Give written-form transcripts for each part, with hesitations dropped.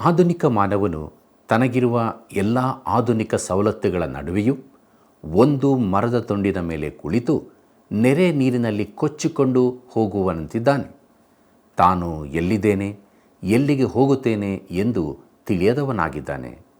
ಆಧುನಿಕ ಮಾನವನು ತನಗಿರುವ ಎಲ್ಲ ಆಧುನಿಕ ಸವಲತ್ತುಗಳ ನಡುವೆಯೂ ಒಂದು ಮರದ ತುಂಡಿನ ಮೇಲೆ ಕುಳಿತು ನೆರೆ ನೀರಿನಲ್ಲಿ ಕೊಚ್ಚಿಕೊಂಡು ಹೋಗುವಂತಿದ್ದಾನೆ. ತಾನು ಎಲ್ಲಿದ್ದೇನೆ, ಎಲ್ಲಿಗೆ ಹೋಗುತ್ತೇನೆ ಎಂದು ತಿಳಿಯದವನಾಗಿದ್ದಾನೆ.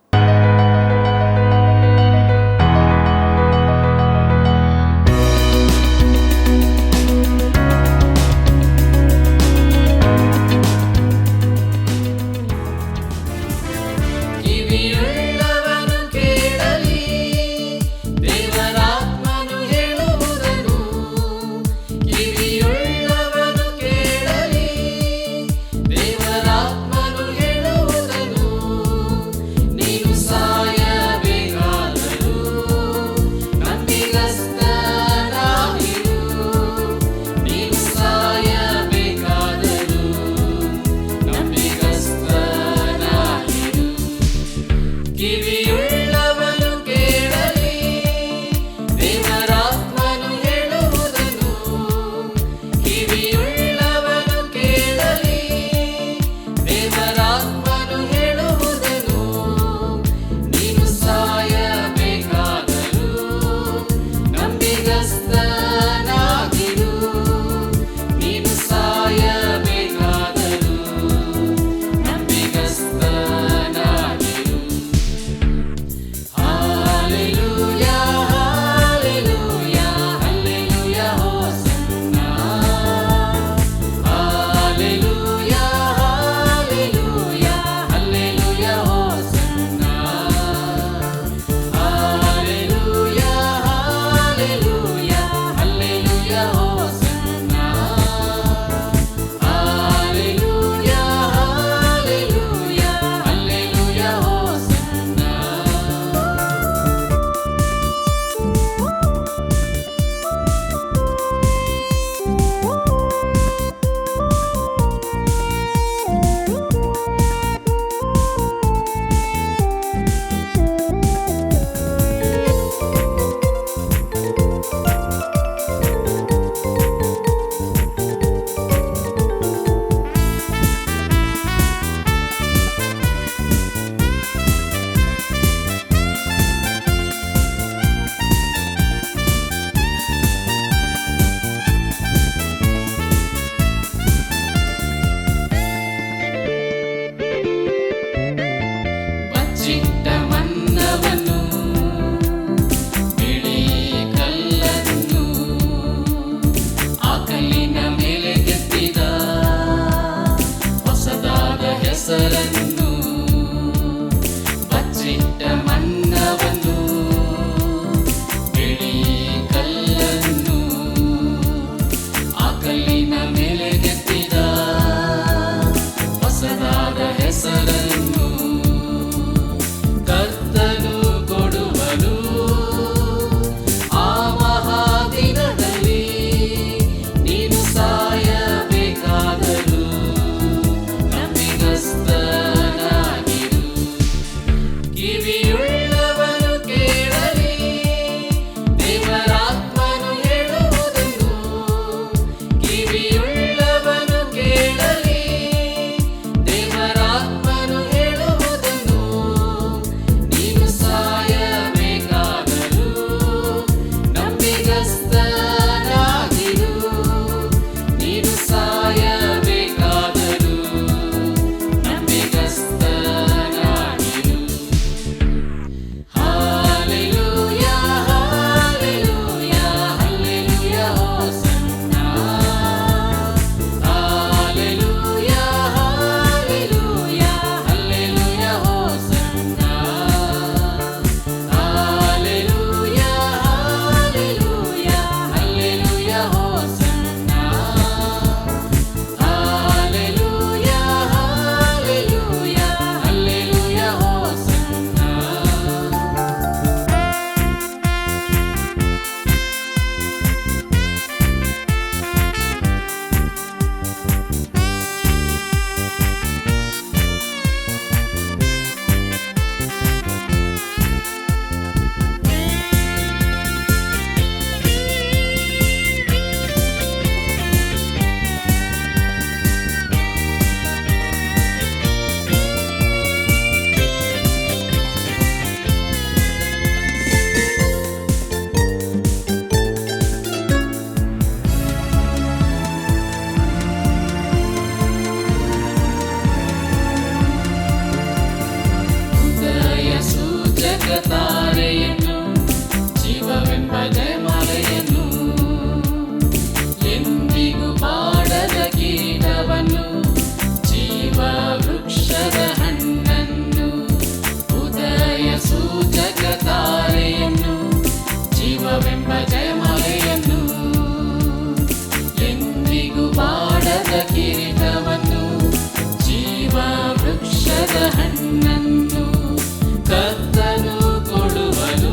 ಕಿವಿಯುಳ್ಳವನು ಕೇಳಲಿ, ದೇವರಾತ್ಮನು ತಾರೆಯನ್ನು, ಜೀವವೆಂಬ ಜಯಮಾಲೆಯನ್ನು, ಎಂದಿಗೂ ಬಾಡದ ಕೀಟವನ್ನು, ಜೀವ ವೃಕ್ಷದ ಹಣ್ಣನ್ನು, ಉದಯ ಸೂಚಕ ತಾರೆಯನ್ನು, ಜೀವವೆಂಬ ಜಯಮಾಲೆಯನ್ನು, ಎಂದಿಗೂ ಬಾಡದ ಕಿರೀಟವನ್ನು, ಜೀವ ವೃಕ್ಷದ ಹಣ್ಣನ್ನು ಕರ್ತನು ಕೊಡುವನು.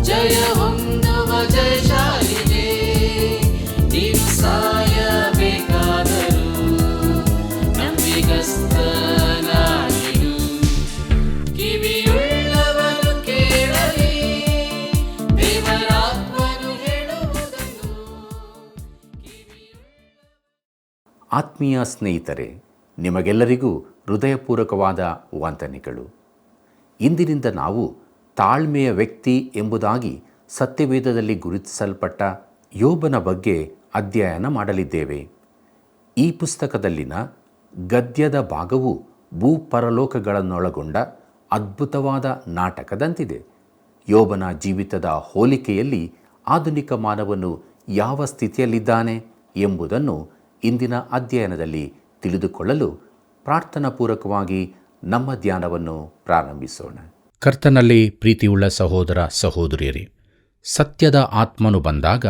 ಜಯ ಹೊಂದುವ ಜಯಶಾಲಿಗೆ ನೀನು ಸಾಯಬೇಕಾದರೂ ನಂಬಿಗಸ್ತನಾಗಿರು. ಕಿವಿಯುಳ್ಳವನು ಕೇಳಲಿ, ದೇವರಾತ್ಮನು ಹೇಳುವುದನ್ನು. ಆತ್ಮೀಯ ಸ್ನೇಹಿತರೆ, ನಿಮಗೆಲ್ಲರಿಗೂ ಹೃದಯಪೂರ್ವಕವಾದ ವಂದನೆಗಳು. ಇಂದಿನಿಂದ ನಾವು ತಾಳ್ಮೆಯ ವ್ಯಕ್ತಿ ಎಂಬುದಾಗಿ ಸತ್ಯವೇದದಲ್ಲಿ ಗುರುತಿಸಲ್ಪಟ್ಟ ಯೋಬನ ಬಗ್ಗೆ ಅಧ್ಯಯನ ಮಾಡಲಿದ್ದೇವೆ. ಈ ಪುಸ್ತಕದಲ್ಲಿನ ಗದ್ಯದ ಭಾಗವು ಭೂಪರಲೋಕಗಳನ್ನೊಳಗೊಂಡ ಅದ್ಭುತವಾದ ನಾಟಕದಂತಿದೆ. ಯೋಬನ ಜೀವಿತದ ಹೋಲಿಕೆಯಲ್ಲಿ ಆಧುನಿಕ ಮಾನವನು ಯಾವ ಸ್ಥಿತಿಯಲ್ಲಿದ್ದಾನೆ ಎಂಬುದನ್ನು ಇಂದಿನ ಅಧ್ಯಯನದಲ್ಲಿ ತಿಳಿದುಕೊಳ್ಳಲು ಪ್ರಾರ್ಥನಾಪೂರ್ವಕವಾಗಿ ನಮ್ಮ ಧ್ಯಾನವನ್ನು ಪ್ರಾರಂಭಿಸೋಣ. ಕರ್ತನಲ್ಲಿ ಪ್ರೀತಿಯುಳ್ಳ ಸಹೋದರ ಸಹೋದರಿಯರೇ, ಸತ್ಯದ ಆತ್ಮನು ಬಂದಾಗ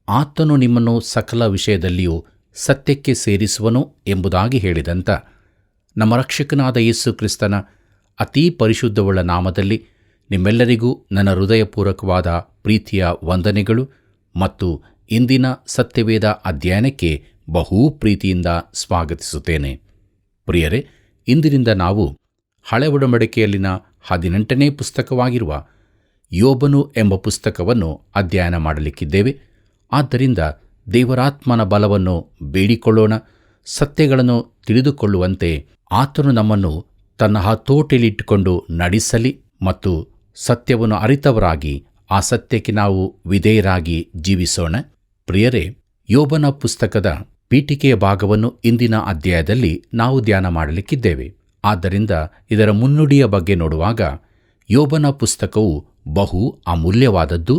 ಆತನು ನಿಮ್ಮನ್ನು ಸಕಲ ವಿಷಯದಲ್ಲಿಯೂ ಸತ್ಯಕ್ಕೆ ಸೇರಿಸುವನು ಎಂಬುದಾಗಿ ಹೇಳಿದಂಥ ನಮ್ಮ ರಕ್ಷಕನಾದ ಯೇಸು ಕ್ರಿಸ್ತನ ಅತೀ ಪರಿಶುದ್ಧವುಳ್ಳ ನಾಮದಲ್ಲಿ ನಿಮ್ಮೆಲ್ಲರಿಗೂ ನನ್ನ ಹೃದಯಪೂರ್ವಕವಾದ ಪ್ರೀತಿಯ ವಂದನೆಗಳು ಮತ್ತು ಇಂದಿನ ಸತ್ಯವೇದ ಅಧ್ಯಯನಕ್ಕೆ ಬಹು ಪ್ರೀತಿಯಿಂದ ಸ್ವಾಗತಿಸುತ್ತೇನೆ. ಪ್ರಿಯರೇ, ಇಂದಿನಿಂದ ನಾವು ಹಳೆ ಒಡಂಬಡಿಕೆಯಲ್ಲಿನ 18ನೇ ಪುಸ್ತಕವಾಗಿರುವ ಯೋಬನು ಎಂಬ ಪುಸ್ತಕವನ್ನು ಅಧ್ಯಯನ ಮಾಡಲಿಕ್ಕಿದ್ದೇವೆ. ಆದ್ದರಿಂದ ದೇವರಾತ್ಮನ ಬಲವನ್ನು ಬೇಡಿಕೊಳ್ಳೋಣ. ಸತ್ಯಗಳನ್ನು ತಿಳಿದುಕೊಳ್ಳುವಂತೆ ಆತನು ನಮ್ಮನ್ನು ತನ್ನ ಹತೋಟಿಯಲ್ಲಿಟ್ಟುಕೊಂಡು ನಡೆಸಲಿ ಮತ್ತು ಸತ್ಯವನ್ನು ಅರಿತವರಾಗಿ ಆ ಸತ್ಯಕ್ಕೆ ನಾವು ವಿಧೇಯರಾಗಿ ಜೀವಿಸೋಣ. ಪ್ರಿಯರೇ, ಯೋಬನ ಪುಸ್ತಕದ ಪೀಠಿಕೆಯ ಭಾಗವನ್ನು ಇಂದಿನ ಅಧ್ಯಾಯದಲ್ಲಿ ನಾವು ಧ್ಯಾನ ಮಾಡಲಿಕ್ಕಿದ್ದೇವೆ. ಆದ್ದರಿಂದ ಇದರ ಮುನ್ನುಡಿಯ ಬಗ್ಗೆ ನೋಡುವಾಗ ಯೋಬನ ಪುಸ್ತಕವು ಬಹು ಅಮೂಲ್ಯವಾದದ್ದು,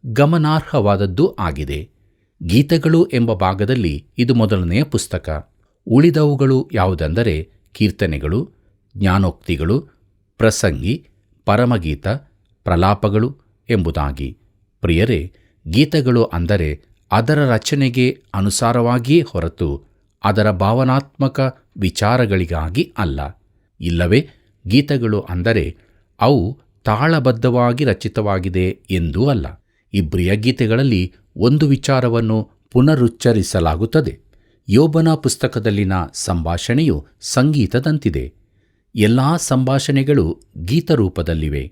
ಗಮನಾರ್ಹವಾದದ್ದು ಆಗಿದೆ. ಗೀತಗಳು ಎಂಬ ಭಾಗದಲ್ಲಿ ಇದು ಮೊದಲನೆಯ ಪುಸ್ತಕ. ಉಳಿದವುಗಳು ಯಾವುದೆಂದರೆ ಕೀರ್ತನೆಗಳು, ಜ್ಞಾನೋಕ್ತಿಗಳು, ಪ್ರಸಂಗಿ, ಪರಮಗೀತ, ಪ್ರಲಾಪಗಳು ಎಂಬುದಾಗಿ. ಪ್ರಿಯರೇ, ಗೀತಗಳು ಅಂದರೆ ಅದರ ರಚನೆಗೆ ಅನುಸಾರವಾಗಿಯೇ ಹೊರತು ಅದರ ಭಾವನಾತ್ಮಕ ವಿಚಾರಗಳಿಗಾಗಿ ಅಲ್ಲ. ಇಲ್ಲವೇ ಗೀತಗಳು ಅಂದರೆ ಅವು ತಾಳಬದ್ಧವಾಗಿ ರಚಿತವಾಗಿದೆ ಎಂದೂ ಅಲ್ಲ. ಇಬ್ರಿಯ ಗೀತೆಗಳಲ್ಲಿ ಒಂದು ವಿಚಾರವನ್ನು ಪುನರುಚ್ಚರಿಸಲಾಗುತ್ತದೆ. ಯೋಬನ ಪುಸ್ತಕದಲ್ಲಿನ ಸಂಭಾಷಣೆಯು ಸಂಗೀತದಂತಿದೆ. ಎಲ್ಲ ಸಂಭಾಷಣೆಗಳು ಗೀತರೂಪದಲ್ಲಿವೆ.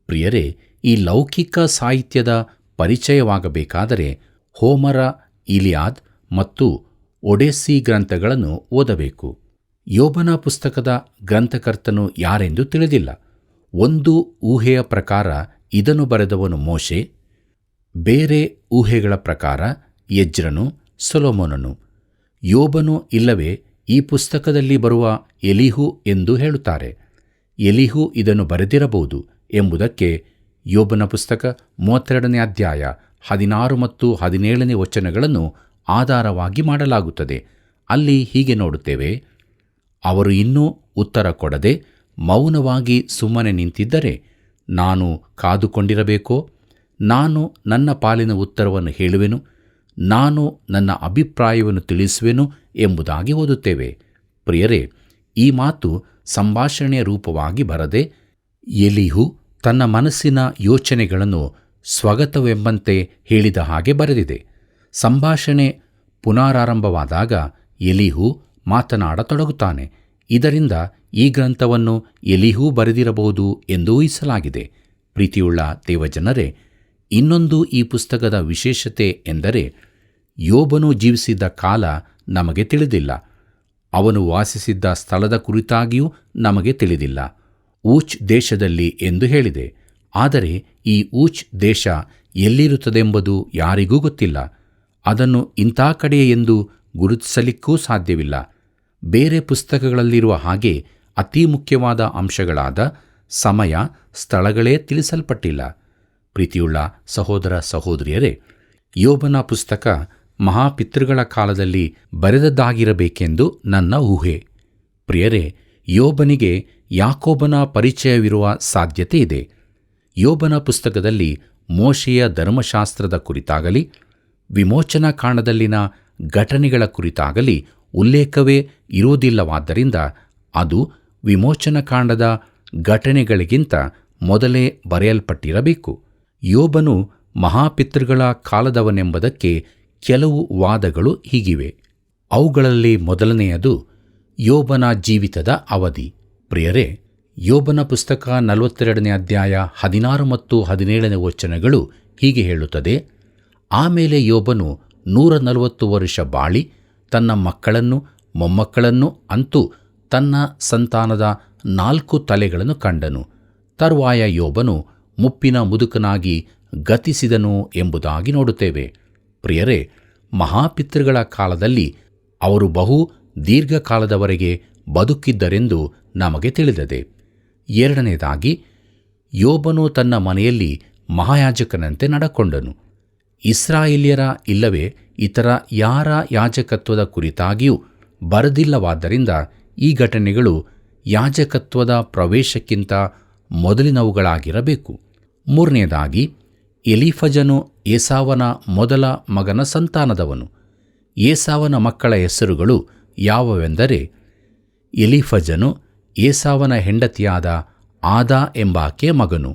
ಪ್ರಿಯರೇ, ಈ ಲೌಕಿಕ ಸಾಹಿತ್ಯದ ಪರಿಚಯವಾಗಬೇಕಾದರೆ ಹೋಮರ, ಇಲಿಯಾದ್ ಮತ್ತು ಒಡೆಸ್ಸಿ ಗ್ರಂಥಗಳನ್ನು ಓದಬೇಕು. ಯೋಬನ ಪುಸ್ತಕದ ಗ್ರಂಥಕರ್ತನು ಯಾರೆಂದು ತಿಳಿದಿಲ್ಲ. ಒಂದು ಊಹೆಯ ಪ್ರಕಾರ ಇದನ್ನು ಬರೆದವನು ಮೋಶೆ, ಬೇರೆ ಊಹೆಗಳ ಪ್ರಕಾರ ಎಜ್ರನು, ಸೊಲೊಮೋನನು. ಯೋಬನು ಇಲ್ಲವೇ ಈ ಪುಸ್ತಕದಲ್ಲಿ ಬರುವ ಎಲಿಹು ಎಂದು ಹೇಳುತ್ತಾರೆ. ಎಲಿಹು ಇದನ್ನು ಬರೆದಿರಬಹುದು ಎಂಬುದಕ್ಕೆ ಯೋಬನ ಪುಸ್ತಕ 32ನೇ ಅಧ್ಯಾಯ 16 ಮತ್ತು 17ನೇ ವಚನಗಳನ್ನು ಆಧಾರವಾಗಿ ಮಾಡಲಾಗುತ್ತದೆ. ಅಲ್ಲಿ ಹೀಗೆ ನೋಡುತ್ತೇವೆ: ಅವರು ಇನ್ನೂ ಉತ್ತರ ಕೊಡದೆ ಮೌನವಾಗಿ ಸುಮ್ಮನೆ ನಿಂತಿದ್ದರೆ ನಾನು ಕಾದುಕೊಂಡಿರಬೇಕೋ? ನಾನು ನನ್ನ ಪಾಲಿನ ಉತ್ತರವನ್ನು ಹೇಳುವೆನು, ನಾನು ನನ್ನ ಅಭಿಪ್ರಾಯವನ್ನು ತಿಳಿಸುವೆನು ಎಂಬುದಾಗಿ ಓದುತ್ತೇವೆ. ಪ್ರಿಯರೇ, ಈ ಮಾತು ಸಂಭಾಷಣೆಯ ರೂಪವಾಗಿ ಬರದೆ ಎಲಿಹು ತನ್ನ ಮನಸ್ಸಿನ ಯೋಚನೆಗಳನ್ನು ಸ್ವಗತವೆಂಬಂತೆ ಹೇಳಿದ ಹಾಗೆ ಬರೆದಿದೆ. ಸಂಭಾಷಣೆ ಪುನರಾರಂಭವಾದಾಗ ಎಲಿಹು ಮಾತನಾಡತೊಡಗುತ್ತಾನೆ. ಇದರಿಂದ ಈ ಗ್ರಂಥವನ್ನು ಎಲಿಹು ಬರೆದಿರಬಹುದು ಎಂದು ಊಹಿಸಲಾಗಿದೆ. ಪ್ರೀತಿಯುಳ್ಳ ದೇವಜನರೇ, ಇನ್ನೊಂದು ಈ ಪುಸ್ತಕದ ವಿಶೇಷತೆ ಎಂದರೆ ಯೋಬನು ಜೀವಿಸಿದ್ದ ಕಾಲ ನಮಗೆ ತಿಳಿದಿಲ್ಲ. ಅವನು ವಾಸಿಸಿದ್ದ ಸ್ಥಳದ ಕುರಿತಾಗಿಯೂ ನಮಗೆ ತಿಳಿದಿಲ್ಲ. ಊಚ್ ದೇಶದಲ್ಲಿ ಎಂದು ಹೇಳಿದೆ. ಆದರೆ ಈ ಊಚ್ ದೇಶ ಎಲ್ಲಿರುತ್ತದೆಂಬುದು ಯಾರಿಗೂ ಗೊತ್ತಿಲ್ಲ. ಅದನ್ನು ಇಂಥ ಕಡೆ ಎಂದು ಗುರುತಿಸಲಿಕ್ಕೂ ಸಾಧ್ಯವಿಲ್ಲ. ಬೇರೆ ಪುಸ್ತಕಗಳಲ್ಲಿರುವ ಹಾಗೆ ಅತಿ ಮುಖ್ಯವಾದ ಅಂಶಗಳಾದ ಸಮಯ, ಸ್ಥಳಗಳೇ ತಿಳಿಸಲ್ಪಟ್ಟಿಲ್ಲ. ಪ್ರೀತಿಯುಳ್ಳ ಸಹೋದರ ಸಹೋದರಿಯರೇ, ಯೋಬನ ಪುಸ್ತಕ ಮಹಾಪಿತೃಗಳ ಕಾಲದಲ್ಲಿ ಬರೆದದ್ದಾಗಿರಬೇಕೆಂದು ನನ್ನ ಊಹೆ. ಪ್ರಿಯರೇ, ಯೋಬನಿಗೆ ಯಾಕೋಬನ ಪರಿಚಯವಿರುವ ಸಾಧ್ಯತೆ ಇದೆ. ಯೋಬನ ಪುಸ್ತಕದಲ್ಲಿ ಮೋಶೆಯ ಧರ್ಮಶಾಸ್ತ್ರದ ಕುರಿತಾಗಲಿ ವಿಮೋಚನಾ ಕಾಂಡದಲ್ಲಿನ ಘಟನೆಗಳ ಕುರಿತಾಗಲಿ ಉಲ್ಲೇಖವೇ ಇರುವುದಿಲ್ಲವಾದ್ದರಿಂದ ಅದು ವಿಮೋಚನಾ ಕಾಂಡದ ಘಟನೆಗಳಿಗಿಂತ ಮೊದಲೇ ಬರೆಯಲ್ಪಟ್ಟಿರಬೇಕು. ಯೋಬನು ಮಹಾಪಿತೃಗಳ ಕಾಲದವನೆಂಬುದಕ್ಕೆ ಕೆಲವು ವಾದಗಳು ಹೀಗಿವೆ. ಅವುಗಳಲ್ಲಿ ಮೊದಲನೆಯದು ಯೋಬನ ಜೀವಿತದ ಅವಧಿ. ಪ್ರಿಯರೇ, ಯೋಬನ ಪುಸ್ತಕ 42ನೇ ಅಧ್ಯಾಯ 16 ಮತ್ತು 17ನೇ ವಚನಗಳು ಹೀಗೆ ಹೇಳುತ್ತದೆ: ಆಮೇಲೆ ಯೋಬನು 140 ವರ್ಷ ಬಾಳಿ ತನ್ನ ಮಕ್ಕಳನ್ನು ಮೊಮ್ಮಕ್ಕಳನ್ನು, ಅಂತೂ ತನ್ನ ಸಂತಾನದ 4 ತಲೆಗಳನ್ನು ಕಂಡನು. ತರುವಾಯ ಯೋಬನು ಮುಪ್ಪಿನ ಮುದುಕನಾಗಿ ಗತಿಸಿದನು ಎಂಬುದಾಗಿ ನೋಡುತ್ತೇವೆ. ಪ್ರಿಯರೇ, ಮಹಾಪಿತೃಗಳ ಕಾಲದಲ್ಲಿ ಅವರು ಬಹು ದೀರ್ಘಕಾಲದವರೆಗೆ ಬದುಕಿದ್ದರೆಂದು ನಮಗೆ ತಿಳಿದಿದೆ. ಎರಡನೇದಾಗಿ, ಯೋಬನು ತನ್ನ ಮನೆಯಲ್ಲಿ ಮಹಾಯಾಜಕನಂತೆ ನಡಕೊಂಡನು. ಇಸ್ರಾಯೇಲ್ಯರ ಇಲ್ಲವೇ ಇತರ ಯಾರ ಯಾಜಕತ್ವದ ಕುರಿತಾಗಿಯೂ ಬರೆದಿಲ್ಲವಾದ್ದರಿಂದ ಈ ಘಟನೆಗಳು ಯಾಜಕತ್ವದ ಪ್ರವೇಶಕ್ಕಿಂತ ಮೊದಲಿನವುಗಳಾಗಿರಬೇಕು. ಮೂರನೆಯದಾಗಿ, ಎಲೀಫಜನು ಏಸಾವನ ಮೊದಲ ಮಗನ ಸಂತಾನದವನು. ಏಸಾವನ ಮಕ್ಕಳ ಹೆಸರುಗಳು ಯಾವುವೆಂದರೆ, ಎಲೀಫಜನು ಏಸಾವನ ಹೆಂಡತಿಯಾದ ಆದಾ ಎಂಬಾಕೆಯ ಮಗನು.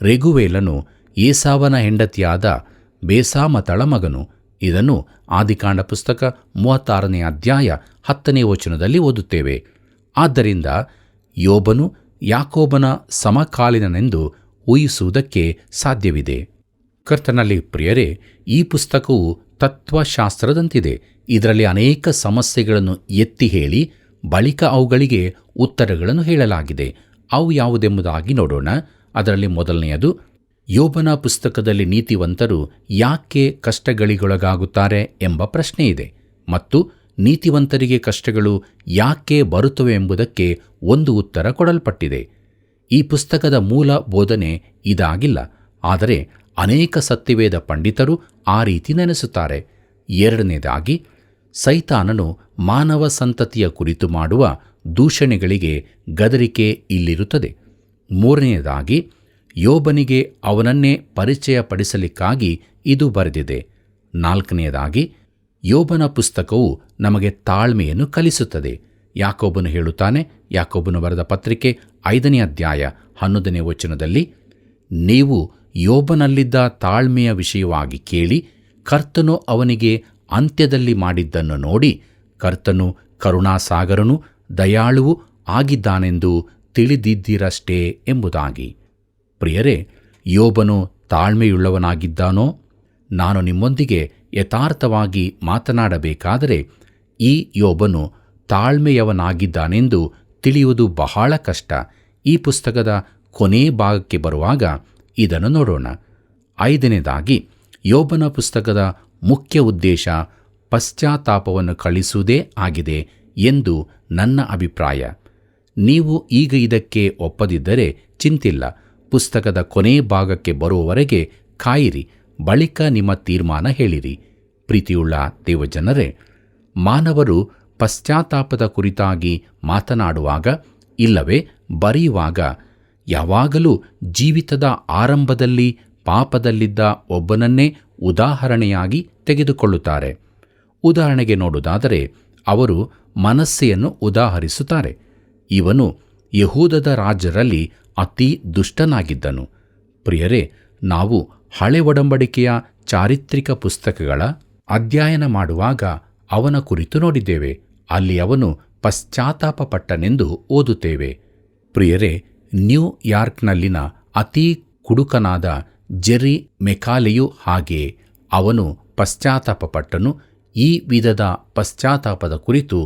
ರೆಗುವೇಲನು ಏಸಾವನ ಹೆಂಡತಿಯಾದ ಬೇಸಾಮತಳ ಮಗನು. ಇದನ್ನು ಆದಿಕಾಂಡ ಪುಸ್ತಕ 36ನೇ ಅಧ್ಯಾಯ 10ನೇ ವಚನದಲ್ಲಿ ಓದುತ್ತೇವೆ. ಆದ್ದರಿಂದ ಯೋಬನು ಯಾಕೋಬನ ಸಮಕಾಲೀನನೆಂದು ಊಹಿಸುವುದಕ್ಕೆ ಸಾಧ್ಯವಿದೆ. ಕರ್ತನಲ್ಲಿ ಪ್ರಿಯರೇ, ಈ ಪುಸ್ತಕವು ತತ್ವಶಾಸ್ತ್ರದಂತಿದೆ. ಇದರಲ್ಲಿ ಅನೇಕ ಸಮಸ್ಯೆಗಳನ್ನು ಎತ್ತಿ ಹೇಳಿ ಬಳಿಕ ಅವುಗಳಿಗೆ ಉತ್ತರಗಳನ್ನು ಹೇಳಲಾಗಿದೆ. ಅವು ಯಾವುದೆಂಬುದಾಗಿ ನೋಡೋಣ. ಅದರಲ್ಲಿ ಮೊದಲನೆಯದು, ಯೋಬನ ಪುಸ್ತಕದಲ್ಲಿ ನೀತಿವಂತರು ಯಾಕೆ ಕಷ್ಟಗಳಿಗೊಳಗಾಗುತ್ತಾರೆ ಎಂಬ ಪ್ರಶ್ನೆ ಇದೆ, ಮತ್ತು ನೀತಿವಂತರಿಗೆ ಕಷ್ಟಗಳು ಯಾಕೆ ಬರುತ್ತವೆ ಎಂಬುದಕ್ಕೆ ಒಂದು ಉತ್ತರ ಕೊಡಲ್ಪಟ್ಟಿದೆ. ಈ ಪುಸ್ತಕದ ಮೂಲ ಬೋಧನೆ ಇದಾಗಿಲ್ಲ, ಆದರೆ ಅನೇಕ ಸತ್ಯವೇದ ಪಂಡಿತರು ಆ ರೀತಿ ನೆನೆಸುತ್ತಾರೆ. ಎರಡನೇದಾಗಿ, ಸೈತಾನನು ಮಾನವ ಸಂತತಿಯ ಕುರಿತು ಮಾಡುವ ದೂಷಣೆಗಳಿಗೆ ಗದರಿಕೆ ಇಲ್ಲಿರುತ್ತದೆ. ಮೂರನೆಯದಾಗಿ, ಯೋಬನಿಗೆ ಅವನನ್ನೇ ಪರಿಚಯಪಡಿಸಲಿಕ್ಕಾಗಿ ಇದು ಬರೆದಿದೆ. ನಾಲ್ಕನೆಯದಾಗಿ, ಯೋಬನ ಪುಸ್ತಕವು ನಮಗೆ ತಾಳ್ಮೆಯನ್ನು ಕಲಿಸುತ್ತದೆ. ಯಾಕೋಬನು ಹೇಳುತ್ತಾನೆ, ಯಾಕೋಬನು ಬರೆದ ಪತ್ರಿಕೆ 5ನೇ ಅಧ್ಯಾಯ 11ನೇ ವಚನದಲ್ಲಿ, ನೀವು ಯೋಬನಲ್ಲಿದ್ದ ತಾಳ್ಮೆಯ ವಿಷಯವಾಗಿ ಕೇಳಿ ಕರ್ತನು ಅವನಿಗೆ ಅಂತ್ಯದಲ್ಲಿ ಮಾಡಿದ್ದನ್ನು ನೋಡಿ ಕರ್ತನು ಕರುಣಾಸಾಗರನೂ ದಯಾಳುವೂ ಆಗಿದ್ದಾನೆಂದು ತಿಳಿದಿದ್ದೀರಷ್ಟೇ ಎಂಬುದಾಗಿ. ಪ್ರಿಯರೇ, ಯೋಬನು ತಾಳ್ಮೆಯುಳ್ಳವನಾಗಿದ್ದಾನೋ? ನಾನು ನಿಮ್ಮೊಂದಿಗೆ ಯಥಾರ್ಥವಾಗಿ ಮಾತನಾಡಬೇಕಾದರೆ ಈ ಯೋಬನು ತಾಳ್ಮೆಯವನಾಗಿದ್ದಾನೆಂದು ತಿಳಿಯುವುದು ಬಹಳ ಕಷ್ಟ. ಈ ಪುಸ್ತಕದ ಕೊನೆ ಭಾಗಕ್ಕೆ ಬರುವಾಗ ಇದನ್ನು ನೋಡೋಣ. ಐದನೇದಾಗಿ, ಯೋಬನ ಪುಸ್ತಕದ ಮುಖ್ಯ ಉದ್ದೇಶ ಪಶ್ಚಾತ್ತಾಪವನ್ನು ಕಳಿಸುವುದೇ ಆಗಿದೆ ಎಂದು ನನ್ನ ಅಭಿಪ್ರಾಯ. ನೀವು ಈಗ ಇದಕ್ಕೆ ಒಪ್ಪದಿದ್ದರೆ ಚಿಂತಿಲ್ಲ. ಪುಸ್ತಕದ ಕೊನೆ ಭಾಗಕ್ಕೆ ಬರುವವರೆಗೆ ಕಾಯಿರಿ, ಬಳಿಕ ನಿಮ್ಮ ತೀರ್ಮಾನ ಹೇಳಿರಿ. ಪ್ರೀತಿಯುಳ್ಳ ದೇವಜನರೇ, ಮಾನವರು ಪಶ್ಚಾತ್ತಾಪದ ಕುರಿತಾಗಿ ಮಾತನಾಡುವಾಗ ಇಲ್ಲವೇ ಬರೆಯುವಾಗ ಯಾವಾಗಲೂ ಜೀವಿತದ ಆರಂಭದಲ್ಲಿ ಪಾಪದಲ್ಲಿದ್ದ ಒಬ್ಬನನ್ನೇ ಉದಾಹರಣೆಯಾಗಿ ತೆಗೆದುಕೊಳ್ಳುತ್ತಾರೆ. ಉದಾಹರಣೆಗೆ ನೋಡುವುದಾದರೆ ಅವರು ಮನಸ್ಸೆಯನ್ನು ಉದಾಹರಿಸುತ್ತಾರೆ. ಇವನು ಯಹೂದದ ರಾಜರಲ್ಲಿ ಅತಿ ದುಷ್ಟನಾಗಿದ್ದನು. ಪ್ರಿಯರೇ, ನಾವು ಹಳೆ ಒಡಂಬಡಿಕೆಯ ಚಾರಿತ್ರಿಕ ಪುಸ್ತಕಗಳ ಅಧ್ಯಯನ ಮಾಡುವಾಗ ಅವನ ಕುರಿತು ನೋಡಿದ್ದೇವೆ. ಅಲ್ಲಿ ಅವನು ಪಶ್ಚಾತ್ತಾಪಪಟ್ಟನೆಂದು ಓದುತ್ತೇವೆ. ಪ್ರಿಯರೇ, ನ್ಯೂಯಾರ್ಕ್ನಲ್ಲಿನ ಅತೀ ಕುಡುಕನಾದ ಜೆರ್ರಿ ಮೆಕಾಲೆಯೂ ಹಾಗೆ ಅವನು ಪಶ್ಚಾತ್ತಾಪಪಟ್ಟನು. ಈ ವಿಧದ ಪಶ್ಚಾತ್ತಾಪದ ಕುರಿತು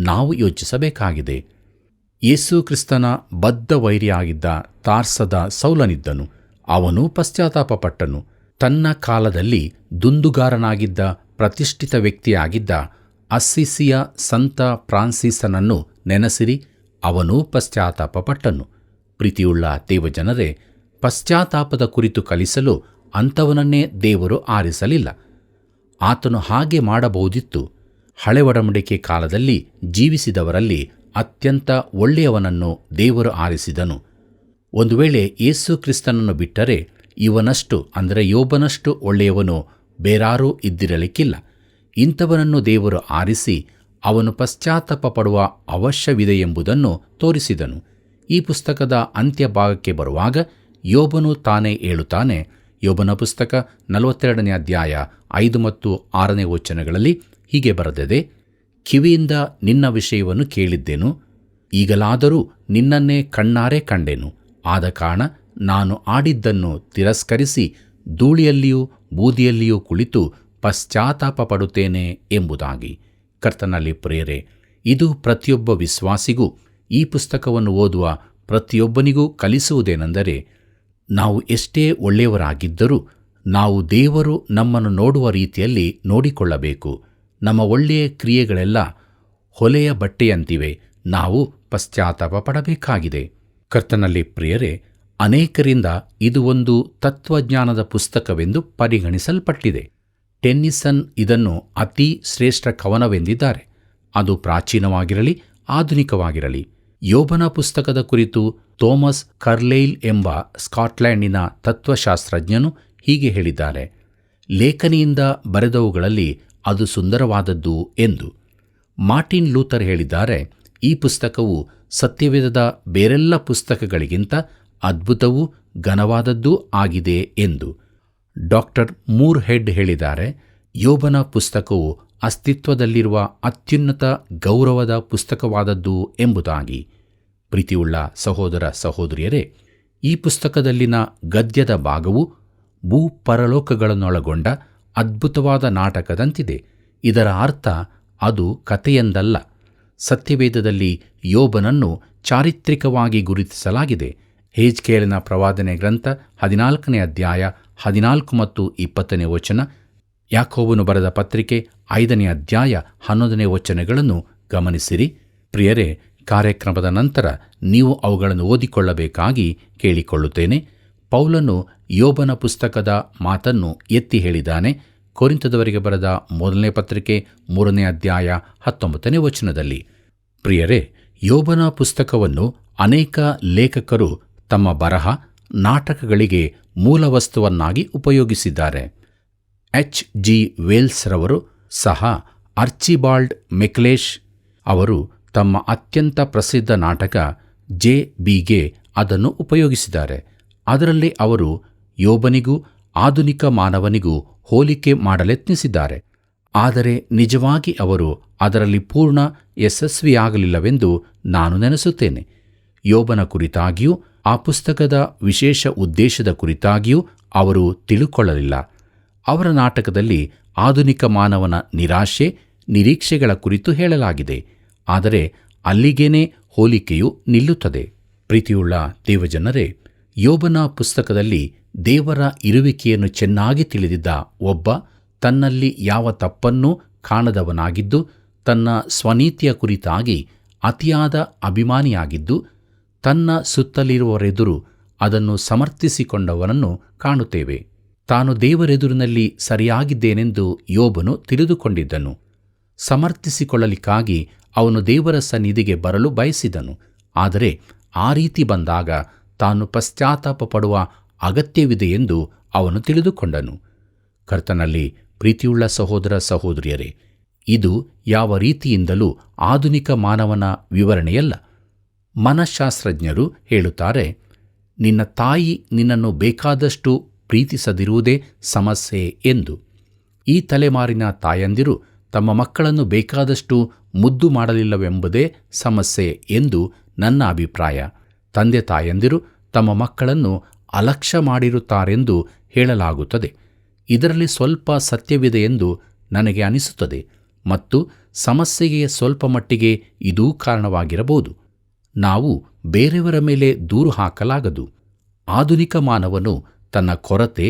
ನಾವು ಯೋಚಿಸಬೇಕಾಗಿದೆ. ಯೇಸು ಕ್ರಿಸ್ತನ ಬದ್ಧ ವೈರಿಯಾಗಿದ್ದ ತಾರ್ಸದ ಸೌಲನಿದ್ದನು. ಅವನು ಪಶ್ಚಾತ್ತಾಪಪಟ್ಟನು. ತನ್ನ ಕಾಲದಲ್ಲಿ ದುಂದುಗಾರನಾಗಿದ್ದ ಪ್ರತಿಷ್ಠಿತ ವ್ಯಕ್ತಿಯಾಗಿದ್ದ ಅಸ್ಸಿಸಿಯ ಸಂತ ಫ್ರಾನ್ಸಿಸನನ್ನು ನೆನೆಸಿರಿ. ಅವನು ಪಶ್ಚಾತ್ತಾಪಪಟ್ಟನು. ಪ್ರೀತಿಯುಳ್ಳ ದೇವಜನರೇ, ಪಶ್ಚಾತ್ತಾಪದ ಕುರಿತು ಕಲಿಸಲು ಅಂಥವನನ್ನೇ ದೇವರು ಆರಿಸಲಿಲ್ಲ. ಆತನು ಹಾಗೆ ಮಾಡಬಹುದಿತ್ತು. ಹಳೆ ಒಡಂಬಡಿಕೆ ಕಾಲದಲ್ಲಿ ಜೀವಿಸಿದವರಲ್ಲಿ ಅತ್ಯಂತ ಒಳ್ಳೆಯವನನ್ನು ದೇವರು ಆರಿಸಿದನು. ಒಂದು ವೇಳೆ ಯೇಸು ಕ್ರಿಸ್ತನನ್ನು ಬಿಟ್ಟರೆ ಇವನಷ್ಟು ಅಂದರೆ ಯೋಬನಷ್ಟು ಒಳ್ಳೆಯವನು ಬೇರಾರೂ ಇದ್ದಿರಲಿಕ್ಕಿಲ್ಲ. ಇಂಥವನನ್ನು ದೇವರು ಆರಿಸಿ ಅವನು ಪಶ್ಚಾತ್ತಾಪ ಪಡುವ ಅವಶ್ಯವಿದೆಯೆಂಬುದನ್ನು ತೋರಿಸಿದನು. ಈ ಪುಸ್ತಕದ ಅಂತ್ಯಭಾಗಕ್ಕೆ ಬರುವಾಗ ಯೋಬನು ತಾನೇ ಹೇಳುತ್ತಾನೆ. ಯೋಬನ ಪುಸ್ತಕ 42ನೇ ಅಧ್ಯಾಯ 5 ಮತ್ತು 6ನೇ ವಚನಗಳಲ್ಲಿ ಹೀಗೆ ಬರೆದಿದೆ: ಕಿವಿಯಿಂದ ನಿನ್ನ ವಿಷಯವನ್ನು ಕೇಳಿದ್ದೆನು, ಈಗಲಾದರೂ ನಿನ್ನನ್ನೇ ಕಣ್ಣಾರೆ ಕಂಡೆನು. ಆದ ಕಾರಣ ನಾನು ಆಡಿದ್ದನ್ನು ತಿರಸ್ಕರಿಸಿ ಧೂಳಿಯಲ್ಲಿಯೂ ಬೂದಿಯಲ್ಲಿಯೂ ಕುಳಿತು ಪಶ್ಚಾತ್ತಾಪ ಪಡುತ್ತೇನೆ ಎಂಬುದಾಗಿ. ಕರ್ತನಲ್ಲಿ ಪ್ರಿಯರೇ, ಇದು ಪ್ರತಿಯೊಬ್ಬ ವಿಶ್ವಾಸಿಗೂ ಈ ಪುಸ್ತಕವನ್ನು ಓದುವ ಪ್ರತಿಯೊಬ್ಬನಿಗೂ ಕಲಿಸುವುದೇನೆಂದರೆ, ನಾವು ಎಷ್ಟೇ ಒಳ್ಳೆಯವರಾಗಿದ್ದರೂ ನಾವು ದೇವರು ನಮ್ಮನ್ನು ನೋಡುವ ರೀತಿಯಲ್ಲಿ ನೋಡಿಕೊಳ್ಳಬೇಕು. ನಮ್ಮ ಒಳ್ಳೆಯ ಕ್ರಿಯೆಗಳೆಲ್ಲ ಹೊಲೆಯ ಬಟ್ಟೆಯಂತಿವೆ. ನಾವು ಪಶ್ಚಾತ್ತಾಪ ಪಡಬೇಕಾಗಿದೆ. ಕರ್ತನಲ್ಲಿ ಪ್ರಿಯರೇ, ಅನೇಕರಿಂದ ಇದು ಒಂದು ತತ್ವಜ್ಞಾನದ ಪುಸ್ತಕವೆಂದು ಪರಿಗಣಿಸಲ್ಪಟ್ಟಿದೆ. ಟೆನ್ನಿಸನ್ ಇದನ್ನು ಅತಿ ಶ್ರೇಷ್ಠ ಕವನವೆಂದಿದ್ದಾರೆ. ಅದು ಪ್ರಾಚೀನವಾಗಿರಲಿ ಆಧುನಿಕವಾಗಿರಲಿ. ಯೋಬನ ಪುಸ್ತಕದ ಕುರಿತು ಥೋಮಸ್ ಕರ್ಲೈಲ್ ಎಂಬ ಸ್ಕಾಟ್ಲೆಂಡಿನ ತತ್ವಶಾಸ್ತ್ರಜ್ಞನು ಹೀಗೆ ಹೇಳಿದ್ದಾರೆ: ಲೇಖನಿಯಿಂದ ಬರೆದವುಗಳಲ್ಲಿ ಅದು ಸುಂದರವಾದದ್ದು ಎಂದು. ಮಾರ್ಟಿನ್ ಲೂಥರ್ ಹೇಳಿದ್ದಾರೆ, ಈ ಪುಸ್ತಕವು ಸತ್ಯವೇದದ ಬೇರೆಲ್ಲ ಪುಸ್ತಕಗಳಿಗಿಂತ ಅದ್ಭುತವೂ ಘನವಾದದ್ದೂ ಆಗಿದೆ ಎಂದು. ಡಾಕ್ಟರ್ ಮೂರ್ ಹೆಡ್ ಹೇಳಿದ್ದಾರೆ, ಯೋಬನ ಪುಸ್ತಕವು ಅಸ್ತಿತ್ವದಲ್ಲಿರುವ ಅತ್ಯುನ್ನತ ಗೌರವದ ಪುಸ್ತಕವಾದದ್ದು ಎಂಬುದಾಗಿ. ಪ್ರೀತಿಯುಳ್ಳ ಸಹೋದರ ಸಹೋದರಿಯರೇ, ಈ ಪುಸ್ತಕದಲ್ಲಿನ ಗದ್ಯದ ಭಾಗವು ಭೂಪರಲೋಕಗಳನ್ನೊಳಗೊಂಡ ಅದ್ಭುತವಾದ ನಾಟಕದಂತಿದೆ. ಇದರ ಅರ್ಥ ಅದು ಕಥೆಯೆಂದಲ್ಲ. ಸತ್ಯವೇದದಲ್ಲಿ ಯೋಬನನ್ನು ಚಾರಿತ್ರಿಕವಾಗಿ ಗುರುತಿಸಲಾಗಿದೆ. ಹೇಜ್ಕೇಲನ ಪ್ರವಾದನೆ ಗ್ರಂಥ 14ನೇ ಅಧ್ಯಾಯ 14 ಮತ್ತು 20ನೇ ವಚನ, ಯಾಕೋಬನು ಬರೆದ ಪತ್ರಿಕೆ 5ನೇ ಅಧ್ಯಾಯ 11ನೇ ವಚನಗಳನ್ನು ಗಮನಿಸಿರಿ. ಪ್ರಿಯರೇ, ಕಾರ್ಯಕ್ರಮದ ನಂತರ ನೀವು ಅವುಗಳನ್ನು ಓದಿಕೊಳ್ಳಬೇಕಾಗಿ ಕೇಳಿಕೊಳ್ಳುತ್ತೇನೆ. ಪೌಲನು ಯೋಬನ ಪುಸ್ತಕದ ಮಾತನ್ನು ಎತ್ತಿ ಹೇಳಿದ್ದಾನೆ. ಕೊರಿಂಥದವರಿಗೆ ಬರೆದ 1ನೇ ಪತ್ರಿಕೆ 3ನೇ ಅಧ್ಯಾಯ 19ನೇ ವಚನದಲ್ಲಿ. ಪ್ರಿಯರೇ, ಯೋಬನ ಪುಸ್ತಕವನ್ನು ಅನೇಕ ಲೇಖಕರು ತಮ್ಮ ಬರಹ, ನಾಟಕಗಳಿಗೆ ಮೂಲವಸ್ತುವನ್ನಾಗಿ ಉಪಯೋಗಿಸಿದ್ದಾರೆ. H.G. ವೇಲ್ಸ್ ರವರು ಸಹ ಆರ್ಚಿಬಾಲ್ಡ್ ಮೆಕ್ಲೇಶ್ ಅವರು ತಮ್ಮ ಅತ್ಯಂತ ಪ್ರಸಿದ್ಧ ನಾಟಕ ಜೆ.ಬಿಗೆ ಅದನ್ನು ಉಪಯೋಗಿಸಿದ್ದಾರೆ. ಅದರಲ್ಲಿ ಅವರು ಯೋಬನಿಗೂ ಆಧುನಿಕ ಮಾನವನಿಗೂ ಹೋಲಿಕೆ ಮಾಡಲೆತ್ನಿಸಿದ್ದಾರೆ. ಆದರೆ ನಿಜವಾಗಿ ಅವರು ಅದರಲ್ಲಿ ಪೂರ್ಣ ಯಶಸ್ವಿಯಾಗಲಿಲ್ಲವೆಂದು ನಾನು ನೆನೆಸುತ್ತೇನೆ. ಯೋಬನ ಕುರಿತಾಗಿಯೂ ಆ ಪುಸ್ತಕದ ವಿಶೇಷ ಉದ್ದೇಶದ ಕುರಿತಾಗಿಯೂ ಅವರು ತಿಳುಕೊಳ್ಳಲಿಲ್ಲ. ಅವರ ನಾಟಕದಲ್ಲಿ ಆಧುನಿಕ ಮಾನವನ ನಿರಾಶೆ, ನಿರೀಕ್ಷೆಗಳ ಕುರಿತು ಹೇಳಲಾಗಿದೆ. ಆದರೆ ಅಲ್ಲಿಗೇನೆ ಹೋಲಿಕೆಯು ನಿಲ್ಲುತ್ತದೆ. ಪ್ರೀತಿಯುಳ್ಳ ದೇವಜನರೇ, ಯೋಬನ ಪುಸ್ತಕದಲ್ಲಿ ದೇವರ ಇರುವಿಕೆಯನ್ನು ಚೆನ್ನಾಗಿ ತಿಳಿದಿದ್ದ ಒಬ್ಬ, ತನ್ನಲ್ಲಿ ಯಾವ ತಪ್ಪನ್ನೂ ಕಾಣದವನಾಗಿದ್ದು, ತನ್ನ ಸ್ವನೀತಿಯ ಕುರಿತಾಗಿ ಅತಿಯಾದ ಅಭಿಮಾನಿಯಾಗಿದ್ದು, ತನ್ನ ಸುತ್ತಲಿರುವವರೆದುರು ಅದನ್ನು ಸಮರ್ಥಿಸಿಕೊಂಡವನನ್ನು ಕಾಣುತ್ತೇವೆ. ತಾನು ದೇವರೆದುರಿನಲ್ಲಿ ಸರಿಯಾಗಿದ್ದೇನೆಂದು ಯೋಬನು ತಿಳಿದುಕೊಂಡಿದ್ದನು. ಸಮರ್ಥಿಸಿಕೊಳ್ಳಲಿಕ್ಕಾಗಿ ಅವನು ದೇವರ ಸನ್ನಿಧಿಗೆ ಬರಲು ಬಯಸಿದನು. ಆದರೆ ಆ ರೀತಿ ಬಂದಾಗ ತಾನು ಪಶ್ಚಾತ್ತಾಪ ಪಡುವ ಅಗತ್ಯವಿದೆಯೆಂದು ಅವನು ತಿಳಿದುಕೊಂಡನು. ಕರ್ತನಲ್ಲಿ ಪ್ರೀತಿಯುಳ್ಳ ಸಹೋದರ ಸಹೋದರಿಯರೇ, ಇದು ಯಾವ ರೀತಿಯಿಂದಲೂ ಆಧುನಿಕ ಮಾನವನ ವಿವರಣೆಯಲ್ಲ. ಮನಃಶಾಸ್ತ್ರಜ್ಞರು ಹೇಳುತ್ತಾರೆ, ನಿನ್ನ ತಾಯಿ ನಿನ್ನನ್ನು ಬೇಕಾದಷ್ಟು ಪ್ರೀತಿಸದಿರುವುದೇ ಸಮಸ್ಯೆ ಎಂದು. ಈ ತಲೆಮಾರಿನ ತಾಯಂದಿರು ತಮ್ಮ ಮಕ್ಕಳನ್ನು ಬೇಕಾದಷ್ಟು ಮುದ್ದು ಮಾಡಲಿಲ್ಲವೆಂಬುದೇ ಸಮಸ್ಯೆ ಎಂದು ನನ್ನ ಅಭಿಪ್ರಾಯ. ತಂದೆ ತಾಯಂದಿರು ತಮ್ಮ ಮಕ್ಕಳನ್ನು ಅಲಕ್ಷ್ಯ ಮಾಡಿರುತ್ತಾರೆಂದು ಹೇಳಲಾಗುತ್ತದೆ. ಇದರಲ್ಲಿ ಸ್ವಲ್ಪ ಸತ್ಯವಿದೆ ಎಂದು ನನಗೆ ಅನಿಸುತ್ತದೆ ಮತ್ತು ಸಮಸ್ಯೆಗೆ ಸ್ವಲ್ಪ ಮಟ್ಟಿಗೆ ಇದೂ ಕಾರಣವಾಗಿರಬಹುದು. ನಾವು ಬೇರೆಯವರ ಮೇಲೆ ದೂರು ಹಾಕಲಾಗದು. ಆಧುನಿಕ ಮಾನವನು ತನ್ನ ಕೊರತೆ,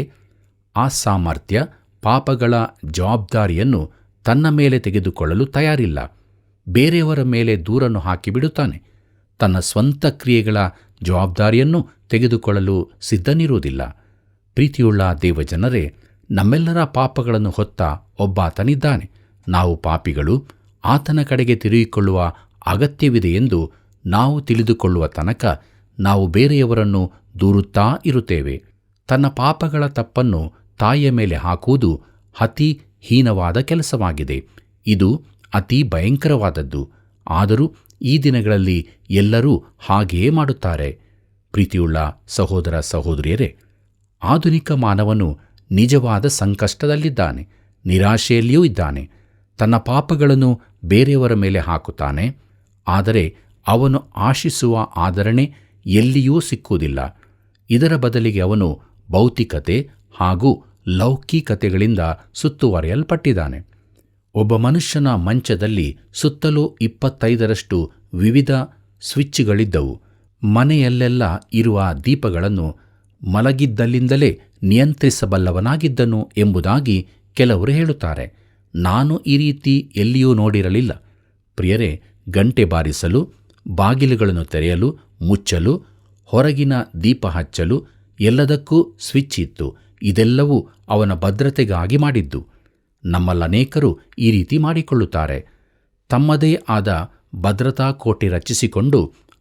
ಅಸಾಮರ್ಥ್ಯ, ಪಾಪಗಳ ಜವಾಬ್ದಾರಿಯನ್ನು ತನ್ನ ಮೇಲೆ ತೆಗೆದುಕೊಳ್ಳಲು ತಯಾರಿಲ್ಲ. ಬೇರೆಯವರ ಮೇಲೆ ದೂರನ್ನು ಹಾಕಿಬಿಡುತ್ತಾನೆ. ತನ್ನ ಸ್ವಂತ ಕ್ರಿಯೆಗಳ ಜವಾಬ್ದಾರಿಯನ್ನು ತೆಗೆದುಕೊಳ್ಳಲು ಸಿದ್ಧನಿರುವುದಿಲ್ಲ. ಪ್ರೀತಿಯುಳ್ಳ ದೇವಜನರೇ, ನಮ್ಮೆಲ್ಲರ ಪಾಪಗಳನ್ನು ಹೊತ್ತ ಒಬ್ಬಾತನಿದ್ದಾನೆ. ನಾವು ಪಾಪಿಗಳು, ಆತನ ಕಡೆಗೆ ತಿರುಗಿಕೊಳ್ಳುವ ಅಗತ್ಯವಿದೆ ಎಂದು ನಾವು ತಿಳಿದುಕೊಳ್ಳುವ ತನಕ ನಾವು ಬೇರೆಯವರನ್ನು ದೂರುತ್ತಾ ಇರುತ್ತೇವೆ. ತನ್ನ ಪಾಪಗಳ ತಪ್ಪನ್ನು ತಾಯಿಯ ಮೇಲೆ ಹಾಕುವುದು ಅತಿ ಹೀನವಾದ ಕೆಲಸವಾಗಿದೆ. ಇದು ಅತಿ ಭಯಂಕರವಾದದ್ದು. ಆದರೂ ಈ ದಿನಗಳಲ್ಲಿ ಎಲ್ಲರೂ ಹಾಗೆಯೇ ಮಾಡುತ್ತಾರೆ. ಪ್ರೀತಿಯುಳ್ಳ ಸಹೋದರ ಸಹೋದರಿಯರೇ, ಆಧುನಿಕ ಮಾನವನು ನಿಜವಾದ ಸಂಕಷ್ಟದಲ್ಲಿದ್ದಾನೆ, ನಿರಾಶೆಯಲ್ಲಿಯೂ ಇದ್ದಾನೆ. ತನ್ನ ಪಾಪಗಳನ್ನು ಬೇರೆಯವರ ಮೇಲೆ ಹಾಕುತ್ತಾನೆ. ಆದರೆ ಅವನು ಆಶಿಸುವ ಆದರಣೆ ಎಲ್ಲಿಯೂ ಸಿಕ್ಕುವುದಿಲ್ಲ. ಇದರ ಬದಲಿಗೆ ಅವನು ಭೌತಿಕತೆ ಹಾಗೂ ಲೌಕಿಕತೆಗಳಿಂದ ಸುತ್ತುವರಿಯಲ್ಪಟ್ಟಿದ್ದಾನೆ. ಒಬ್ಬ ಮನುಷ್ಯನ ಮಂಚದಲ್ಲಿ ಸುತ್ತಲೂ 25ರಷ್ಟು ವಿವಿಧ ಸ್ವಿಚ್ಗಳಿದ್ದವು. ಮನೆಯಲ್ಲೆಲ್ಲ ಇರುವ ದೀಪಗಳನ್ನು ಮಲಗಿದ್ದಲ್ಲಿಂದಲೇ ನಿಯಂತ್ರಿಸಬಲ್ಲವನಾಗಿದ್ದನು ಎಂಬುದಾಗಿ ಕೆಲವರು ಹೇಳುತ್ತಾರೆ. ನಾನು ಈ ರೀತಿ ಎಲ್ಲಿಯೂ ನೋಡಿರಲಿಲ್ಲ. ಪ್ರಿಯರೇ, ಗಂಟೆ ಬಾರಿಸಲು, ಬಾಗಿಲುಗಳನ್ನು ತೆರೆಯಲು, ಮುಚ್ಚಲು, ಹೊರಗಿನ ದೀಪ ಹಚ್ಚಲು ಎಲ್ಲದಕ್ಕೂ ಸ್ವಿಚ್ ಇತ್ತು. ಇದೆಲ್ಲವೂ ಅವನ ಭದ್ರತೆಗಾಗಿ ಮಾಡಿದ್ದು. ನಮ್ಮಲ್ಲನೇಕರು ಈ ರೀತಿ ಮಾಡಿಕೊಳ್ಳುತ್ತಾರೆ. ತಮ್ಮದೇ ಆದ ಭದ್ರತಾ ಕೋಟೆ ರಚಿಸಿಕೊಂಡು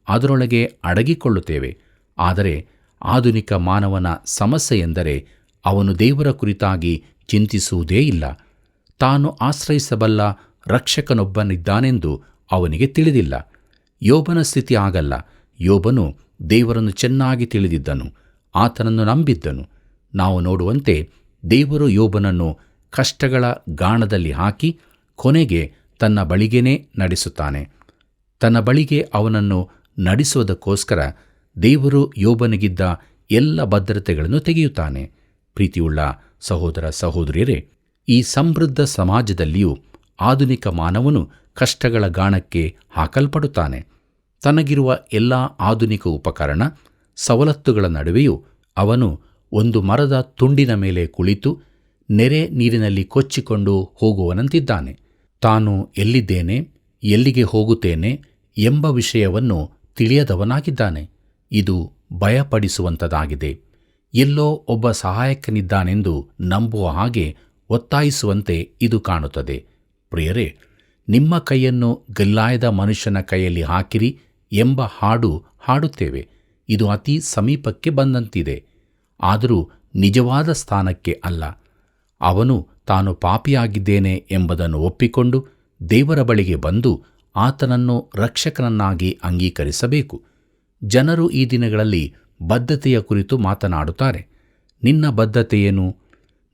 ಅದರೊಳಗೆ ಅಡಗಿಕೊಳ್ಳುತ್ತೇವೆ. ಆದರೆ ಆಧುನಿಕ ಮಾನವನ ಸಮಸ್ಯೆ ಎಂದರೆ ಅವನು ದೇವರ ಕುರಿತಾಗಿ ಚಿಂತಿಸುವುದೇ ಇಲ್ಲ. ತಾನು ಆಶ್ರಯಿಸಬಲ್ಲ ರಕ್ಷಕನೊಬ್ಬನಿದ್ದಾನೆಂದು ಅವನಿಗೆ ತಿಳಿದಿಲ್ಲ. ಯೋಬನ ಸ್ಥಿತಿ ಆಗಲ್ಲ. ಯೋಬನು ದೇವರನ್ನು ಚೆನ್ನಾಗಿ ತಿಳಿದಿದ್ದನು, ಆತನನ್ನು ನಂಬಿದ್ದನು. ನಾವು ನೋಡುವಂತೆ ದೇವರು ಯೋಬನನ್ನು ಕಷ್ಟಗಳ ಗಾಣದಲ್ಲಿ ಹಾಕಿ ಕೊನೆಗೆ ತನ್ನ ಬಳಿಗೇನೇ ನಡೆಸುತ್ತಾನೆ. ತನ್ನ ಬಳಿಗೆ ಅವನನ್ನು ನಡೆಸುವುದಕ್ಕೋಸ್ಕರ ದೇವರು ಯೋಬನಿಗಿದ್ದ ಎಲ್ಲ ಭದ್ರತೆಗಳನ್ನು ತೆಗೆಯುತ್ತಾನೆ. ಪ್ರೀತಿಯುಳ್ಳ ಸಹೋದರ ಸಹೋದರಿಯರೇ, ಈ ಸಮೃದ್ಧ ಸಮಾಜದಲ್ಲಿಯೂ ಆಧುನಿಕ ಮಾನವನು ಕಷ್ಟಗಳ ಗಾಣಕ್ಕೆ ಹಾಕಲ್ಪಡುತ್ತಾನೆ. ತನಗಿರುವ ಎಲ್ಲ ಆಧುನಿಕ ಉಪಕರಣ ಸವಲತ್ತುಗಳ ನಡುವೆಯೂ ಅವನು ಒಂದು ಮರದ ತುಂಡಿನ ಮೇಲೆ ಕುಳಿತು ನೆರೆ ನೀರಿನಲ್ಲಿ ಕೊಚ್ಚಿಕೊಂಡು ಹೋಗುವನಂತಿದ್ದಾನೆ. ತಾನು ಎಲ್ಲಿದ್ದೇನೆ, ಎಲ್ಲಿಗೆ ಹೋಗುತ್ತೇನೆ ಎಂಬ ವಿಷಯವನ್ನು ತಿಳಿಯದವನಾಗಿದ್ದಾನೆ. ಇದು ಭಯಪಡಿಸುವಂಥದ್ದಾಗಿದೆ. ಎಲ್ಲೋ ಒಬ್ಬ ಸಹಾಯಕನಿದ್ದಾನೆಂದು ನಂಬುವ ಹಾಗೆ ಒತ್ತಾಯಿಸುವಂತೆ ಇದು ಕಾಣುತ್ತದೆ. ಪ್ರಿಯರೇ, ನಿಮ್ಮ ಕೈಯನ್ನು ಗಲ್ಲಾಯದ ಮನುಷ್ಯನ ಕೈಯಲ್ಲಿ ಹಾಕಿರಿ ಎಂಬ ಹಾಡು ಹಾಡುತ್ತೇವೆ. ಇದು ಅತಿ ಸಮೀಪಕ್ಕೆ ಬಂದಂತಿದೆ, ಆದರೂ ನಿಜವಾದ ಸ್ಥಾನಕ್ಕೆ ಅಲ್ಲ. ಅವನು ತಾನು ಪಾಪಿಯಾಗಿದ್ದೇನೆ ಎಂಬುದನ್ನು ಒಪ್ಪಿಕೊಂಡು ದೇವರ ಬಳಿಗೆ ಬಂದು ಆತನನ್ನು ರಕ್ಷಕನನ್ನಾಗಿ ಅಂಗೀಕರಿಸಬೇಕು. ಜನರು ಈ ದಿನಗಳಲ್ಲಿ ಬದ್ಧತೆಯ ಕುರಿತು ಮಾತನಾಡುತ್ತಾರೆ. ನಿನ್ನ ಬದ್ಧತೆಯೇನು?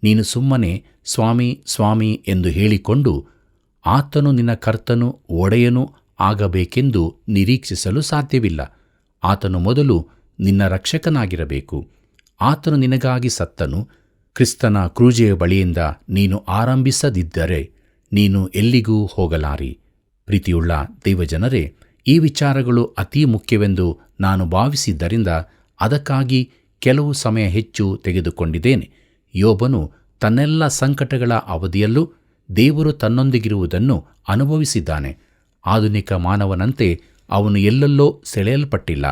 ನೀನು ಸುಮ್ಮನೆ ಸ್ವಾಮಿ ಸ್ವಾಮಿ ಎಂದು ಹೇಳಿಕೊಂಡು ಆತನು ನಿನ್ನ ಕರ್ತನು ಒಡೆಯನೂ ಆಗಬೇಕೆಂದು ನಿರೀಕ್ಷಿಸಲು ಸಾಧ್ಯವಿಲ್ಲ. ಆತನು ಮೊದಲು ನಿನ್ನ ರಕ್ಷಕನಾಗಿರಬೇಕು. ಆತನು ನಿನಗಾಗಿ ಸತ್ತನು. ಕ್ರಿಸ್ತನ ಕ್ರೂಜೆಯ ಬಳಿಯಿಂದ ನೀನು ಆರಂಭಿಸದಿದ್ದರೆ ನೀನು ಎಲ್ಲಿಗೂ ಹೋಗಲಾರಿ. ಪ್ರೀತಿಯುಳ್ಳ ದೇವಜನರೇ, ಈ ವಿಚಾರಗಳು ಅತೀ ಮುಖ್ಯವೆಂದು ನಾನು ಭಾವಿಸಿದ್ದರಿಂದ ಅದಕ್ಕಾಗಿ ಕೆಲವು ಸಮಯ ಹೆಚ್ಚು ತೆಗೆದುಕೊಂಡಿದ್ದೇನೆ. ಯೋಬನು ತನ್ನೆಲ್ಲ ಸಂಕಟಗಳ ಅವಧಿಯಲ್ಲೂ ದೇವರು ತನ್ನೊಂದಿಗಿರುವುದನ್ನು ಅನುಭವಿಸಿದ್ದಾನೆ. ಆಧುನಿಕ ಮಾನವನಂತೆ ಅವನು ಎಲ್ಲೆಲ್ಲೋ ಸೆಳೆಯಲ್ಪಟ್ಟಿಲ್ಲ.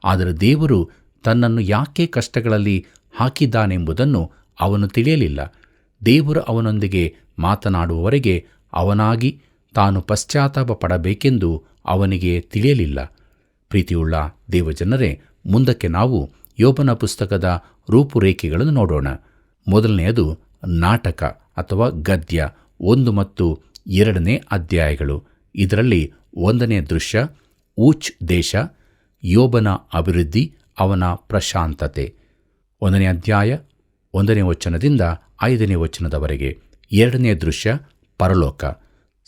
ಆದರೆ ದೇವರು ತನ್ನನ್ನು ಯಾಕೆ ಕಷ್ಟಗಳಲ್ಲಿ ಹಾಕಿದ್ದಾನೆಂಬುದನ್ನು ಅವನು ತಿಳಿಯಲಿಲ್ಲ. ದೇವರು ಅವನೊಂದಿಗೆ ಮಾತನಾಡುವವರೆಗೆ ಅವನಾಗಿ ತಾನು ಪಶ್ಚಾತ್ತಾಪ ಪಡಬೇಕೆಂದು ಅವನಿಗೆ ತಿಳಿಯಲಿಲ್ಲ. ಪ್ರೀತಿಯುಳ್ಳ ದೇವಜನರೇ, ಮುಂದಕ್ಕೆ ನಾವು ಯೋಬನ ಪುಸ್ತಕದ ರೂಪುರೇಖೆಗಳನ್ನು ನೋಡೋಣ. ಮೊದಲನೆಯದು ನಾಟಕ ಅಥವಾ ಗದ್ಯ 1 ಮತ್ತು 2ನೇ ಅಧ್ಯಾಯಗಳು. ಇದರಲ್ಲಿ 1ನೇ ದೃಶ್ಯ ಊಚ್ ದೇಶ, ಯೋಬನ ಅಭಿವೃದ್ಧಿ, ಅವನ ಪ್ರಶಾಂತತೆ. 1ನೇ ಅಧ್ಯಾಯ 1ನೇ ವಚನದಿಂದ 5ನೇ ವಚನದವರೆಗೆ. 2ನೇ ದೃಶ್ಯ ಪರಲೋಕ,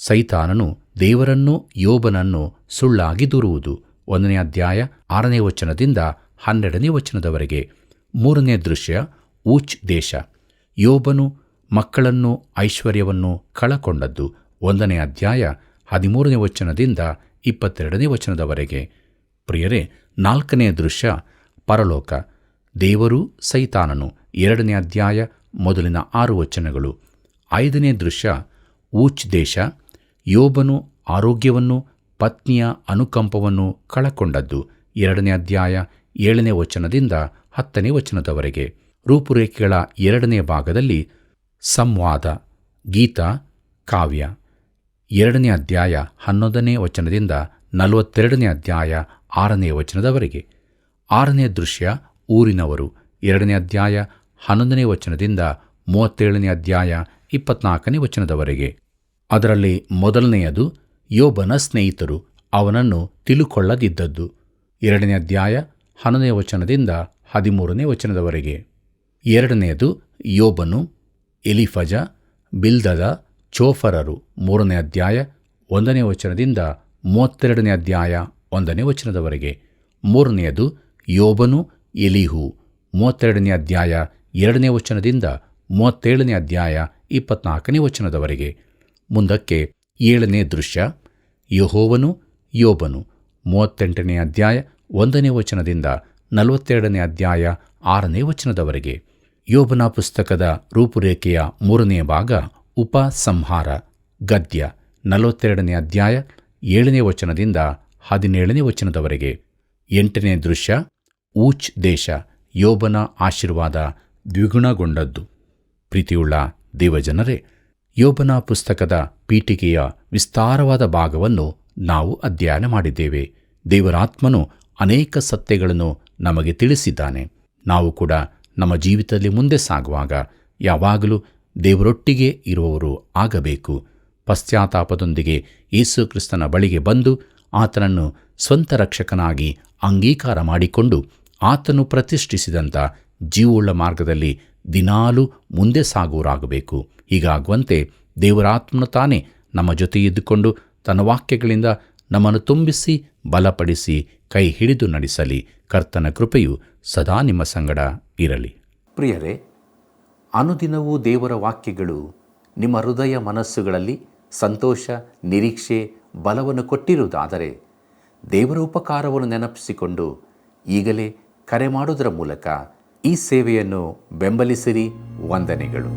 ಸೈತಾನನು ದೇವರನ್ನು ಯೋಬನನ್ನು ಸುಳ್ಳಾಗಿ ದೂರುವುದು. 1ನೇ ಅಧ್ಯಾಯ 6ನೇ ವಚನದಿಂದ 12ನೇ ವಚನದವರೆಗೆ. 3ನೇ ದೃಶ್ಯ ಊಚ್ ದೇಶ, ಯೋಬನು ಮಕ್ಕಳನ್ನು ಐಶ್ವರ್ಯವನ್ನು ಕಳಕೊಂಡದ್ದು. 1ನೇ ಅಧ್ಯಾಯ 13ನೇ ವಚನದಿಂದ 22ನೇ ವಚನದವರೆಗೆ. ಪ್ರಿಯರೇ, 4ನೇ ದೃಶ್ಯ ಪರಲೋಕ, ದೇವರು ಸೈತಾನನು. 2ನೇ ಅಧ್ಯಾಯ ಮೊದಲಿನ 6 ವಚನಗಳು. 5ನೇ ದೃಶ್ಯ ಊಚ್ ದೇಶ, ಯೋಬನು ಆರೋಗ್ಯವನ್ನು ಪತ್ನಿಯ ಅನುಕಂಪವನ್ನು ಕಳಕೊಂಡದ್ದು. 2ನೇ ಅಧ್ಯಾಯ 7ನೇ ವಚನದಿಂದ 10ನೇ ವಚನದವರೆಗೆ. ರೂಪುರೇಖೆಗಳ 2ನೇ ಭಾಗದಲ್ಲಿ ಸಂವಾದ, ಗೀತ, ಕಾವ್ಯ. 2ನೇ ಅಧ್ಯಾಯ 11ನೇ ವಚನದಿಂದ 42ನೇ ಅಧ್ಯಾಯ 6ನೇ ವಚನದವರೆಗೆ. 6ನೇ ದೃಶ್ಯ ಊರಿನವರು, 2ನೇ ಅಧ್ಯಾಯ 11ನೇ ವಚನದಿಂದ 37ನೇ ಅಧ್ಯಾಯ 24ನೇ ವಚನದವರೆಗೆ. ಅದರಲ್ಲಿ ಮೊದಲನೆಯದು ಯೋಬನ ಸ್ನೇಹಿತರು ಅವನನ್ನು ತಿಳುಕೊಳ್ಳದಿದ್ದದ್ದು, 2ನೇ ಅಧ್ಯಾಯ 11ನೇ ವಚನದಿಂದ 13ನೇ ವಚನದವರೆಗೆ. 2ನೇದು ಯೋಬನು, ಎಲಿಫಜ, ಬಿಲ್ದದ, ಚೋಫರರು, 3ನೇ ಅಧ್ಯಾಯ 1ನೇ ವಚನದಿಂದ 32ನೇ ಅಧ್ಯಾಯ 1ನೇ ವಚನದವರೆಗೆ. 3ನೇದು ಯೋಬನು, ಎಲಿಹು, 32ನೇ ಅಧ್ಯಾಯ 2ನೇ ವಚನದಿಂದ 37ನೇ ಅಧ್ಯಾಯ 24ನೇ ವಚನದವರೆಗೆ. ಮುಂದಕ್ಕೆ 7ನೇ ದೃಶ್ಯ ಯೆಹೋವನು, ಯೋಬನು, 38ನೇ ಅಧ್ಯಾಯ 1ನೇ ವಚನದಿಂದ 42ನೇ ಅಧ್ಯಾಯ 6ನೇ ವಚನದವರೆಗೆ. ಯೋಬನ ಪುಸ್ತಕದ ರೂಪುರೇಖೆಯ 3ನೇ ಭಾಗ ಉಪಸಂಹಾರ, ಗದ್ಯ, 42ನೇ ಅಧ್ಯಾಯ 7ನೇ ವಚನದಿಂದ 17ನೇ ವಚನದವರೆಗೆ. 8ನೇ ದೃಶ್ಯ ಊಚ್ ದೇಶ, ಯೋಬನ ಆಶೀರ್ವಾದ ದ್ವಿಗುಣಗೊಂಡದ್ದು. ಪ್ರೀತಿಯುಳ್ಳ ದೇವಜನರೇ, ಯೋಬನ ಪುಸ್ತಕದ ಪೀಠಿಕೆಯ ವಿಸ್ತಾರವಾದ ಭಾಗವನ್ನು ನಾವು ಅಧ್ಯಯನ ಮಾಡಿದ್ದೇವೆ. ದೇವರಾತ್ಮನು ಅನೇಕ ಸತ್ಯಗಳನ್ನು ನಮಗೆ ತಿಳಿಸಿದ್ದಾನೆ. ನಾವು ಕೂಡ ನಮ್ಮ ಜೀವಿತದಲ್ಲಿ ಮುಂದೆ ಸಾಗುವಾಗ ಯಾವಾಗಲೂ ದೇವರೊಟ್ಟಿಗೆ ಇರುವವರು ಆಗಬೇಕು. ಪಶ್ಚಾತ್ತಾಪದೊಂದಿಗೆ ಯೇಸು ಕ್ರಿಸ್ತನ ಬಳಿಗೆ ಬಂದು ಆತನನ್ನು ಸ್ವಂತ ರಕ್ಷಕನಾಗಿ ಅಂಗೀಕಾರ ಮಾಡಿಕೊಂಡು ಆತನು ಪ್ರತಿಷ್ಠಿಸಿದಂಥ ಜೀವವುಳ್ಳ ಮಾರ್ಗದಲ್ಲಿ ದಿನಾಲೂ ಮುಂದೆ ಸಾಗುವರಾಗಬೇಕು. ಹೀಗಾಗುವಂತೆ ದೇವರಾತ್ಮನು ತಾನೇ ನಮ್ಮ ಜೊತೆ ಇದ್ದುಕೊಂಡು ತನ್ನ ವಾಕ್ಯಗಳಿಂದ ನಮ್ಮನ್ನು ತುಂಬಿಸಿ ಬಲಪಡಿಸಿ ಕೈ ಹಿಡಿದು ನಡೆಸಲಿ. ಕರ್ತನ ಕೃಪೆಯು ಸದಾ ನಿಮ್ಮ ಸಂಗಡ ಇರಲಿ. ಪ್ರಿಯರೇ, ಅನುದಿನವೂ ದೇವರ ವಾಕ್ಯಗಳು ನಿಮ್ಮ ಹೃದಯ ಮನಸ್ಸುಗಳಲ್ಲಿ ಸಂತೋಷ, ನಿರೀಕ್ಷೆ, ಬಲವನ್ನು ಕೊಟ್ಟಿರುವುದಾದರೆ ದೇವರ ಉಪಕಾರವನ್ನು ನೆನಪಿಸಿಕೊಂಡು ಈಗಲೇ ಕರೆ ಮಾಡುವುದರ ಮೂಲಕ ಈ ಸೇವೆಯನ್ನು ಬೆಂಬಲಿಸಿರಿ. ವಂದನೆಗಳು.